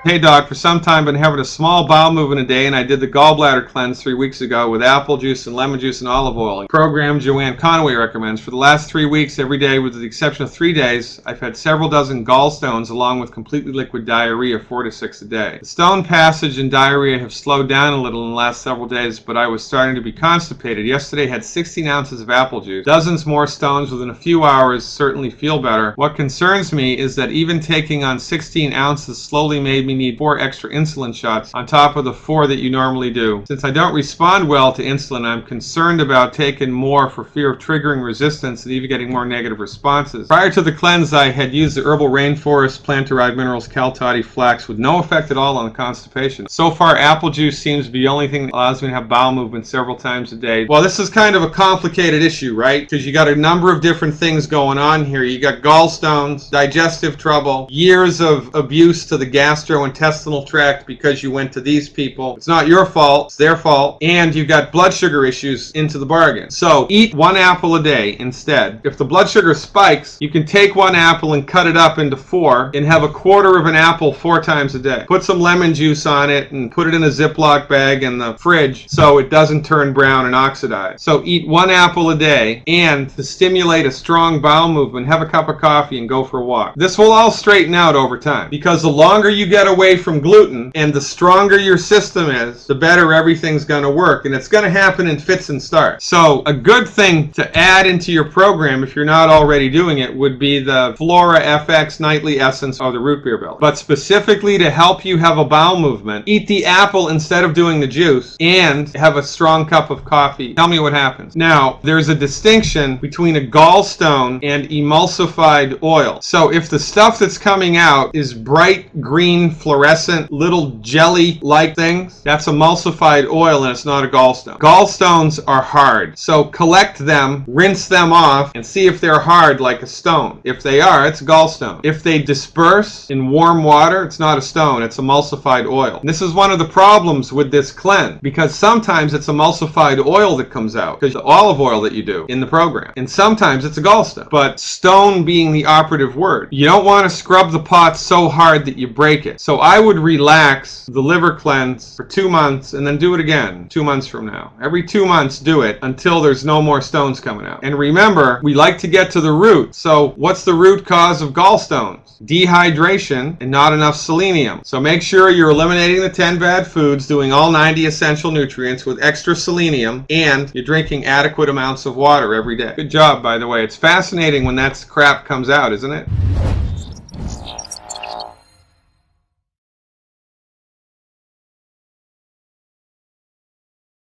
Hey doc, for some time I've been having a small bowel movement a day, and I did the gallbladder cleanse 3 weeks ago with apple juice and lemon juice and olive oil. A program Joanne Conway recommends. For the last 3 weeks, every day with the exception of 3 days, I've had several dozen gallstones along with completely liquid diarrhea, 4 to 6 a day. The stone passage and diarrhea have slowed down a little in the last several days, but I was starting to be constipated. Yesterday I had 16 ounces of apple juice. Dozens more stones within a few hours certainly feel better. What concerns me is that even taking on 16 ounces slowly made me need 4 extra insulin shots on top of the 4 that you normally do. Since I don't respond well to insulin, I'm concerned about taking more for fear of triggering resistance and even getting more negative responses. Prior to the cleanse, I had used the herbal rainforest plant-derived minerals Kaltati flax with no effect at all on constipation. So far, apple juice seems to be the only thing that allows me to have bowel movement several times a day. Well, this is kind of a complicated issue, right? Because you got a number of different things going on here. You got gallstones, digestive trouble, years of abuse to the gastrointestinal tract because you went to these people. It's not your fault, it's their fault. And you've got blood sugar issues into the bargain. So eat 1 apple a day instead. If the blood sugar spikes, you can take 1 apple and cut it up into 4 and have a quarter of an apple 4 times a day. Put some lemon juice on it and put it in a Ziploc bag in the fridge so it doesn't turn brown and oxidize. So eat 1 apple a day, and to stimulate a strong bowel movement, have a cup of coffee and go for a walk. This will all straighten out over time, because the longer you get away from gluten and the stronger your system is, the better everything's going to work, and it's going to happen in fits and starts. So a good thing to add into your program, if you're not already doing it, would be the Flora FX Nightly Essence or the Root Beer Belly. But specifically to help you have a bowel movement, eat the apple instead of doing the juice and have a strong cup of coffee. Tell me what happens. Now, there's a distinction between a gallstone and emulsified oil. So if the stuff that's coming out is bright green fluorescent little jelly-like things, that's emulsified oil and it's not a gallstone. Gallstones are hard. So collect them, rinse them off, and see if they're hard like a stone. If they are, it's a gallstone. If they disperse in warm water, it's not a stone, it's emulsified oil. And this is one of the problems with this cleanse, because sometimes it's emulsified oil that comes out, because the olive oil that you do in the program, and sometimes it's a gallstone. But stone being the operative word. You don't want to scrub the pot so hard that you break it. So I would relax the liver cleanse for 2 months and then do it again 2 months from now. Every 2 months do it until there's no more stones coming out. And remember, we like to get to the root. So what's the root cause of gallstones? Dehydration and not enough selenium. So make sure you're eliminating the 10 bad foods, doing all 90 essential nutrients with extra selenium, and you're drinking adequate amounts of water every day. Good job, by the way. It's fascinating when that crap comes out, isn't it?